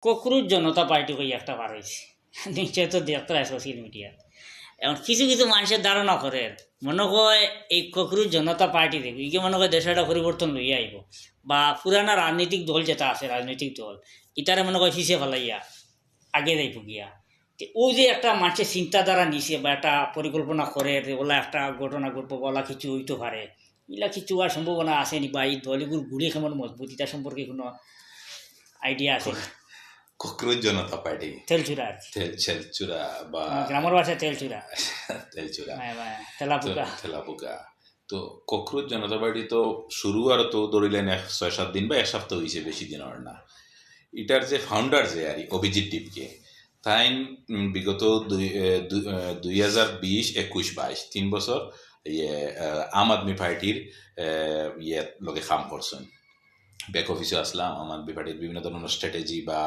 Cockroach জনতা party কই একটা বার হয়েছে, নিশ্চয় তো দেখতে হয় সোশ্যাল মিডিয়া। এখন কিছু কিছু মানুষের ধারণা করে মনে হয় এই ককরোচ জনতা পার্টি দেখবে ইকে মনে হয় দেশের একটা পরিবর্তন লইয়া আইব, বা পুরানা রাজনৈতিক দল যেটা আছে রাজনৈতিক দল ইটারে মনে হয় পিছিয়ে ফেলাইয়া আগে যাইব গিয়া। তো ও যে একটা মানুষের চিন্তাধারা নিছে বা একটা পরিকল্পনা করে যে ওলা একটা ঘটনা ঘটবো বলা কিছু হইতে পারে, এগুলা কিছু হওয়ার সম্ভাবনা আছে নি, বা এই দলগুলো ঘুরে কেমন মজবুত এটা সম্পর্কে কোনো আইডিয়া আছে? ককরোচ জনতা পার্টি তেলচুরা আর কি, তেলচুরা বা গ্রামের ভাষায় তেলচুরা, তেলচুরা তেলাপুকা। তেলাপোকা। তো ককরোচ জনতা পার্টি তো শুরু আর তো ধরিলেন 6-7 দিন বা এক সপ্তাহ হয়েছে, বেশি দিন আর না। এটার যে ফাউন্ডার যে আর অভিজিৎ ডিপকে তাই বিগত 2020-21-22 3 বছর ইয়ে আম আদমি পার্টির ইয়ে লগে কাম করছেন। ব্যাক অফিসে আসলাম আম আদমি পার্টির বিভিন্ন ধরনের স্ট্র্যাটেজি বা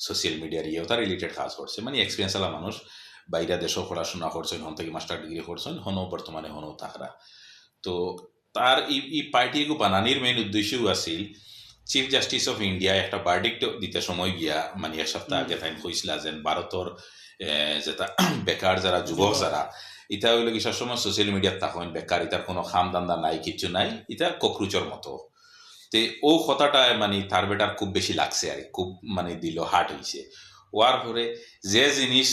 সোশ্যাল মিডিয়ার ইয়ে তার রিলেটেড কাজ করছে, মানে এক্সপিরিয়েন্স আলা মানুষ। বাইরে দেশও পড়াশোনা করছেন, হন থেকে মাস্টার ডিগ্রি করছেন, হনও বর্তমানে হনও তাকরা। তো তার এই পার্টি বানানির মেইন উদ্দেশ্যও আছিল চিফ জাস্টিস অফ ইন্ডিয়া একটা ভার্ডিক্ট দিতে সময় গিয়া, মানে এক সপ্তাহ আগে তাই কইছিল যে ভারতের যেটা বেকার যারা যুবক যারা ইটা হইলে কি সবসময় সোশ্যাল মিডিয়াত তখন বেকার, ইটার কোনো খাম দান্দা নাই, কিছু নাই, ইটা ককরুচর মতো। তে ও কথাটা মানে তার বেটার খুব বেশি লাগছে আর খুব মানে দিল হার্ট হয়েছে। ওয়ার পরে যে জিনিস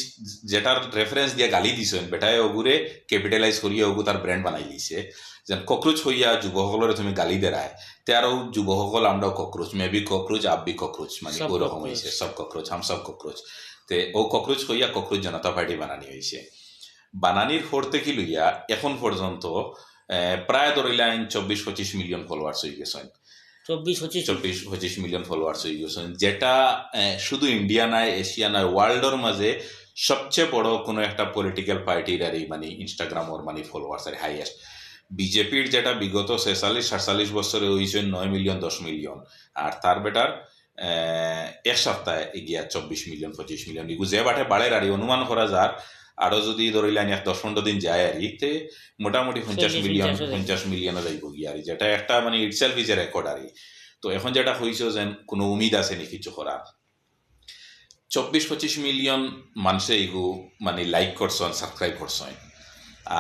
যেটার রেফারেন্স দিয়ে গালি দিছেন বেটায় ওগুরে ক্যাপিটালাইজ করিয়া ওগু তার ব্র্যান্ড বানাই দিছে। যেন ককরোচ হইয়া যুবসকলের তুমি গালি দেরায় তে আরো যুবসকল আমরাও ককরোচ, মেবি ককরোচ আপ বি ককরোচ, মানে সব ওরকম ককরোচ। হয়েছে, সব ককরোচ হাম সব ককরোচ। তে ও ককরোচ হইয়া ককরোচ জনতা পার্টি বানানি হয়েছে। বানানির ফোর থেকে লইয়া এখন পর্যন্ত প্রায় ধরিলেন 24-25 মিলিয়ন ফলোয়ার্স হয়ে গেছেন। 24-25 মিলিয়ন ফলোয়ার্স হয়ে গেছেন, যেটা শুধু ইন্ডিয়া নাই, এশিয়া নাই, ওয়ার্ল্ডের মাঝে সবচেয়ে বড় কোনো একটা পলিটিক্যাল পার্টির আর এই মানে ইনস্টাগ্রাম ওর মানে ফলোয়ার্স আর হাইয়েস্ট। বিজেপির যেটা বিগত 46-47 বছরে হয়েছে 9 মিলিয়ন 10 মিলিয়ন, আর তার বেটার এক সপ্তাহে এগিয়া 24 মিলিয়ন 25 মিলিয়ন এগু যে বাটে বাড়ে আর অনুমান করা যার আরো যদি ধরিলেন 10-15 দিন যায় আর তে মোটামুটি 50 মিলিয়নও যাইব গিয়া আর, যেটা একটা মানে ইটসেলফ ইজ এ রেকর্ড আর। তো এখন যেটা হয়েছে যেন কোনো উমিদ আছে নি কিছু করার। 24-25 মিলিয়ন মানুষে এগু মানে লাইক করছেন, সাবস্ক্রাইব করছেন।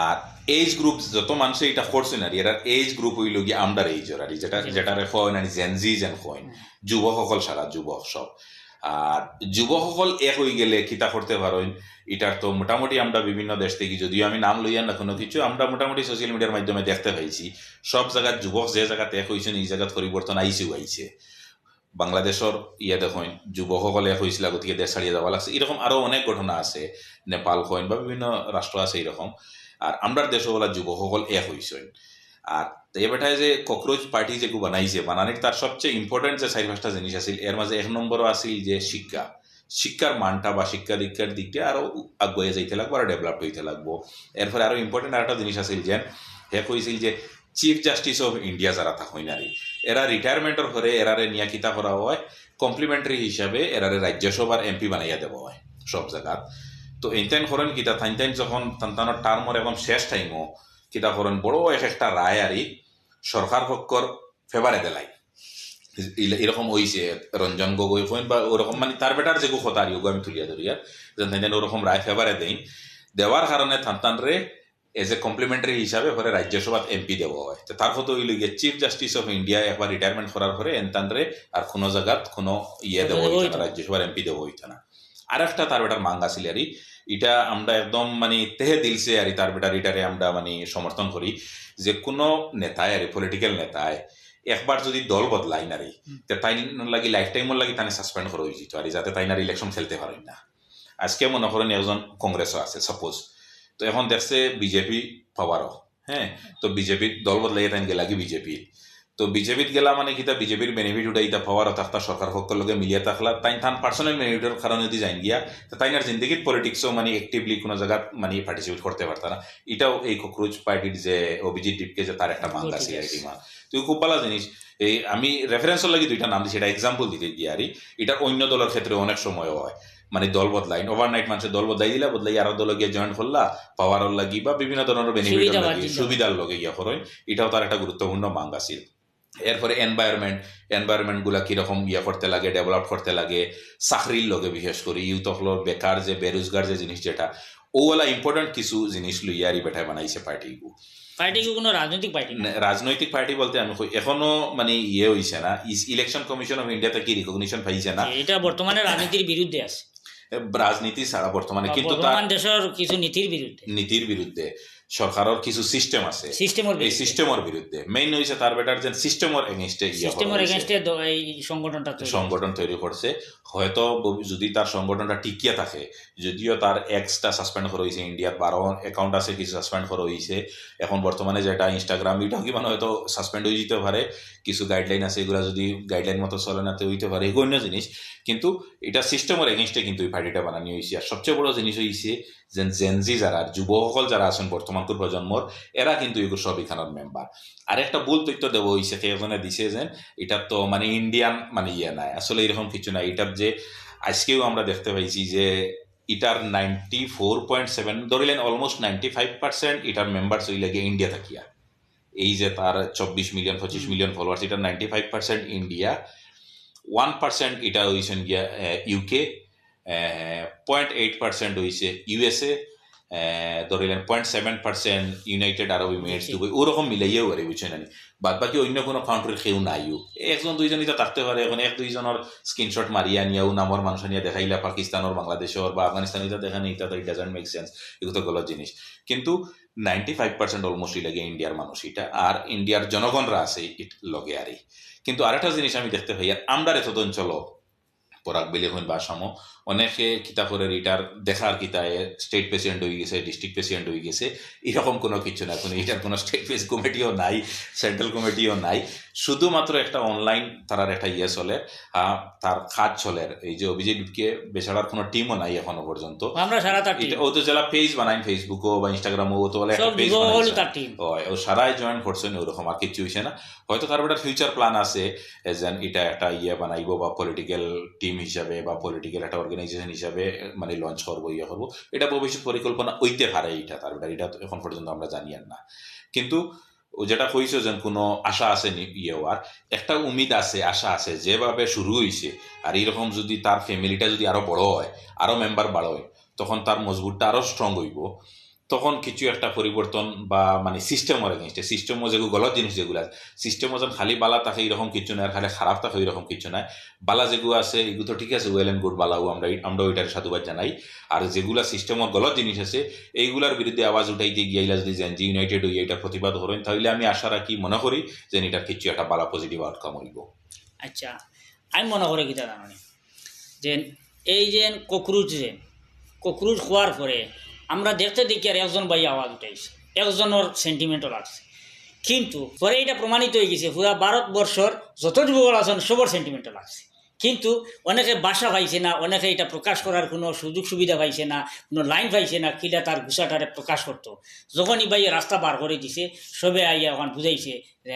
আর এজ গ্রুপ যত মানুষে এটা করছেন আর এর এজ গ্রুপ হইল গিয়ে আমরার এইজর আর, যেটা হয় জেনজি যেন হয় যুবসকল, সারা যুবক সব। আর যুবসকল এক হয়ে গেলে কিতা করতে পারেন এটার তো মোটামুটি আমরা বিভিন্ন দেশ থেকে, যদিও আমি নাম লইয়া না কোনো কিছু, আমরা মোটামুটি সোশ্যাল মিডিয়ার মাধ্যমে দেখতে পাইছি সব জায়গার যুবক যে জায়গাতে এক হয়েছেন এই জায়গাত পরিবর্তন আইছে। বাংলাদেশের ইয়ে দেখেন যুবকসকল এক হয়েছিল, গতিকে দেশ ছাড়িয়ে যাওয়া লাগছে, এরকম আরো অনেক ঘটনা আছে, নেপাল হইন বা বিভিন্ন রাষ্ট্র আছে এরকম। আর আমরা দেশ বলা যুবকসকল এক হয়েছেন। আর এই বেটায় যে ককরোচ পার্টি যেগুলো বানাইছে বানানির তার সবচেয়ে ইম্পর্টেন্ট যে 4-5টা জিনিস আছিল, এর মাঝে এক নম্বরও আছিল যে শিক্ষার মানটা বা শিক্ষা দীক্ষার দিকটা আরো আগুয়ে যাইতে লাগবো আর ডেভেলপ হইতে লাগবো। এরপরে আরো ইম্পর্টেন্ট আরেকটা জিনিস আছিল যে হে কইছিল যে চিফ জাস্টিস অফ ইন্ডিয়া যারা থাকেন আর এরা রিটায়ারমেন্টের পরে এরারে নিয়া কিতা করা হয়, কমপ্লিমেন্টারি হিসাবে এরারে রাজ্যসভার এমপি বানাইয়া দেওয়া হয় সব জায়গাত। তো এইটাইন করেন কিতা তাইন যখন তান্তানোর টার্মর এবং শেষ টাইমও কিতা করেন বড় একটা রায় আরই সরকার পক্ষর ফেভারে দেলাই। এরকম হয়েছে রঞ্জন গগৈ হইন বা ওরকম মানে তার বেটার যে কথা আর আমি তুলিয়া ধরিয়া যেন ওরকম রায় ফেভারে দেন, দেওয়ার কারণে তান্তানরে এজ এ কমপ্লিমেন্টারি হিসাবে পরে রাজ্যসভাত এমপি দেওয়া হয়। তো তার কথা হইল গিয়ে চিফ জাস্টিস অফ ইন্ডিয়া একবার রিটায়ারমেন্ট করার পরে এনতানরে আর কোনো জায়গাত কোনো ইয়ে দেওয়া হইত না, রাজ্যসভার এমপি দেওয়া হইত না। আর একটা তার বেটার মাঙ্গা ছিল আর এটা আমরা একদম মানে তেহে দিলছে আর তার বেটার এটারে আমরা মানে সমর্থন করি যে কোনো নেতায় আর পলিটিক্যাল নেতায় একবার যদি দল বদলাই নারী তাই লাগি লাইফ টাইমের লাগি তাই সাসপেন্ড করা উচিত আর, যাতে তাই নারী ইলেকশন খেলতে পারেন না। আজকে মনে করেন একজন কংগ্রেসও আছে সাপোজ, তো এখন দেখছে বিজেপি পাওয়ারও, হ্যাঁ, তো বিজেপির দল বদলাই তাই গেলাগি বিজেপি, তো বিজেপিত গেলা মানে কিতা বিজেপির বেনিফিট উঠাই তা পাওয়ার থাকতা সরকার পক্ষের লগে মিলিয়ে থাকলা তাই তান পার্সোনাল বেনিফিটের কারণে যদি যাই গিয়া তাই না জিন্দগির পলিটিক্সও মানে অ্যাক্টিভলি কোনো জায়গা মানে পার্টিসিপেট করতে পারত না। এটাও এই ককরোচ পার্টির যে অভিজিৎ ডিপকে যে তার একটা মাঙ্গা ছিল আর কি মা, তুই খুব ভালো জিনিস। এই আমি রেফারেন্সের লাগে দুইটা নাম দিচ্ছি, এটা এক্সাম্পল দিতে গিয়ে আর এটা অন্য দলের ক্ষেত্রে অনেক সময় হয়, মানে দল বদলাই ওভারনাইট মানুষের দল বদলাই দিলা, বদলাই আরো দলে গিয়ে জয়েন করলা পাওয়ারের লাগি বা বিভিন্ন ধরনের বেনিফিটের লাগি সুবিধার লগে গিয়া করেন, এটাও তার একটা গুরুত্বপূর্ণ মাঙ্গা ছিল। এরপরে এনভায়রনমেন্টগুলা কীরকম ইয়ে করতে লাগে, ডেভেলপ করতে লাগে, চাকরির লগে বিশেষ করে ইউথ হলের বেকার যে বেরোজগার যে জিনিস যেটা ওগুলা ইম্পর্টেন্ট কিছু জিনিস লইয়ারি বেঠায় বানাইছে পার্টিগু। পার্টি কি কোনো রাজনৈতিক পার্টি না? রাজনৈতিক পার্টি বলতে আমি এখনো মানে ইয়ে হইছে না, ইলেকশন কমিশন অফ ইন্ডিয়াতে কি রিকগনিশন পাইছে না, এটা বর্তমানে রাজনীতির বিরুদ্ধে আছে, রাজনীতি ছাড়া বর্তমানে, কিন্তু তার বর্তমান দেশের কিছু নীতির বিরুদ্ধে সরকারের কিছু সিস্টেম আছে, সিস্টেমের এই সিস্টেমের বিরুদ্ধে মেইন হইছে তার বেটার যে সিস্টেমের এগেইনস্টে এই সংগঠন তৈরি করছে। হয়তো যদি তার সংগঠনটা টিকিয়ে থাকে, যদিও তার এক্সটা সাসপেন্ড করা হয়েছে, ইন্ডিয়ার 12 অ্যাকাউন্ট আছে কিছু সাসপেন্ড করা হয়েছে, এখন বর্তমানে যেটা ইনস্টাগ্রাম এটাও কি মানে হয়তো সাসপেন্ড হয়ে যেতে পারে, কিছু গাইডলাইন আছে এগুলো যদি গাইডলাইন মতো চলে না তো হইতে পারে, এগুলো অন্য জিনিস, কিন্তু এটা সিস্টেমের এগেইনস্টে কিন্তু এই পার্টিটা বানানো হয়েছে। আর সবচেয়ে বড় জিনিস হয়েছে যে জেনজি যারা যুবকল যারা আছেন বর্তমানকার প্রজন্মর, এরা কিন্তু এগুলো সব এখানের মেম্বার। আর একটা ভুল তথ্য দেওয়া হয়েছে, কেজনে দিছে যে এটা তো মানে ইন্ডিয়ান মানে ইয়ে নাই, আসলে এরকম কিছু নাই। এটার যে আজকেও আমরা দেখতে পাইছি যে এটার 94.7 ধরিলেন অলমোস্ট 95% এটার মেম্বার্স হইলে গিয়ে ইন্ডিয়া থাকিয়া, এই যে তার 24 মিলিয়ন 25 মিলিয়ন ফলোয়ার্স, এটার 95% ইন্ডিয়া, 1% এটা হয়েছেন গিয়া ইউকে, 0.8% হয়েছে ইউএসএ, ধরিলেন 0.7% ইউনাইটেড আরব এমিরেটস, দুবাই, ওরকম মিলাইয়াও আর বুঝছেন না, বাদ বাকি অন্য কোনো কান্ট্রির কেউ নাইও, একজন দুইজন এটা থাকতে পারে। এখন এক দুইজনের স্ক্রিনশট মারিয়া নিয়েও নামর মানুষ নিয়ে দেখাইলা পাকিস্তানের, বাংলাদেশের বা আফগানিস্তান, এটা দেখা নেই, এটা তো ইট ডাজন্ট মেক সেন্স, এগুলো তো গলত জিনিস। কিন্তু 95% অলমোস্ট লাগে ইন্ডিয়ার মানুষ এটা, আর ইন্ডিয়ার জনগণরা আছে লগে আরই। কিন্তু আরেকটা জিনিস আমি দেখতে পাই, আমরা এত অঞ্চল পরাগ বেলে হইন বা আসামও অনেকে কিতা করে রিটার দেখার কিতায় স্টেট প্রেসিডেন্ট হয়ে গেছে, ডিস্ট্রিক্ট প্রেসিডেন্ট হয়ে গেছে, এরকম কোনো কিছু না, কোনো এটার কোনো স্টেট কমিটিও নাই, সেন্ট্রাল কমিটিও নাই, শুধুমাত্র একটা অনলাইন তার একটা ইয়ে চলে, তার কাজ চলে। এই যে অভিজিৎকে বেচারার কোনো টিমও নাই এখনো পর্যন্ত, আমরা সারা তার ও তো যারা পেজ বানাই ফেসবুকও বা ইনস্টাগ্রামও, ও তো একটা পেজ বানাই, ও সারাই জয়েন করছেন, ওরকম আর কিছু হইছে না। হয়তো তার একটা ফিউচার প্ল্যান আছে যেন এটা একটা ইয়ে বানাইব বা পলিটিক্যাল টিম হিসাবে বা পলিটিক্যাল একটা অর্গানাইজেশন হিসাবে মানে লঞ্চ করবো, ইয়ে করবো, এটা ভবিষ্যৎ পরিকল্পনা হইতে পারে, এটা তার এটা এখন পর্যন্ত আমরা জানি না। কিন্তু ও যেটা কইছো যেন কোনো আশা আছে ইয়ে হওয়ার, একটা উমিদ আছে, আশা আছে, যেভাবে শুরু হয়েছে, আর এইরকম যদি তার ফ্যামিলিটা যদি আরো বড় হয়, আরো মেম্বার বাড়ে, তখন তার মজবুতটা আরো স্ট্রং হইব, তখন কিছু একটা পরিবর্তন বা মানে সিস্টেমের এগেইনস্টে, সিস্টেমও যেগুলো গলত জিনিস যেগুলো আছে, সিস্টেমও যেন খালি বালা থাকে এরকম কিছু নাই, আর খালি খারাপ থাকে এরকম কিছু নাই, বালা যেগুলো আছে এগুলো তো ঠিক আছে, ওয়েল অ্যান্ড গুড, বালাও আমরা ওইটার সাধুবাদ জানাই। আর যেগুলা সিস্টেমের গলত জিনিস আছে এইগুলার বিরুদ্ধে আওয়াজ উঠাইতে গিয়েইলা যদি জেনজি ইউনাইটেড হই এটা প্রতিবাদ করেন, তাহলে আমি আশা রাখি, মনে করি যে এটার কিছু একটা বালা পজিটিভ আউটকাম হইব। আচ্ছা, আমি মনে করি কিতা জানি যে এই যে ককরুচ হওয়ার পরে আমরা দেখতে দেখি আর একজন ভাই আওয়াজ উঠাইছে, একজনের সেন্টিমেন্টও লাগছে, কিন্তু পরে এটা প্রমাণিত হয়ে গেছে পুরা ভারতবর্ষর যত যুবক আছেন সবার সেন্টিমেন্টও লাগছে, কিন্তু অনেকে বাসা পাইছে না, অনেকে এটা প্রকাশ করার কোনো সুযোগ সুবিধা পাইছে না, কোনো লাইন পাইছে না, কিলা তার গুছাটারে প্রকাশ করতো। যখনই ভাই রাস্তা বার করে দিছে, সবে আইয়া ওখান বুঝাইছে যে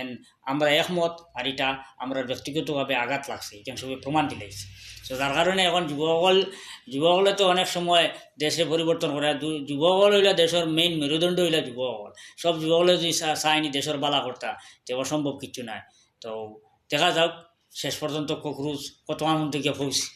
আমরা একমত, আর এটা আমরা ব্যক্তিগতভাবে আঘাত লাগছে, এটা সবে প্রমাণ দিলাইছে। তো যার কারণে এখন যুবকলে তো অনেক সময় দেশে পরিবর্তন করে, যুবকল হইলে দেশের মেইন মেরুদণ্ড হইলে যুবকল, সব যুবকলে যদি চায়নি দেশের বালা কর্তা, তো অসম্ভব কিছু নাই। তো দেখা যাক শেষ পর্যন্ত ককরুচ কত আনন্দ গিয়ে পৌঁছে।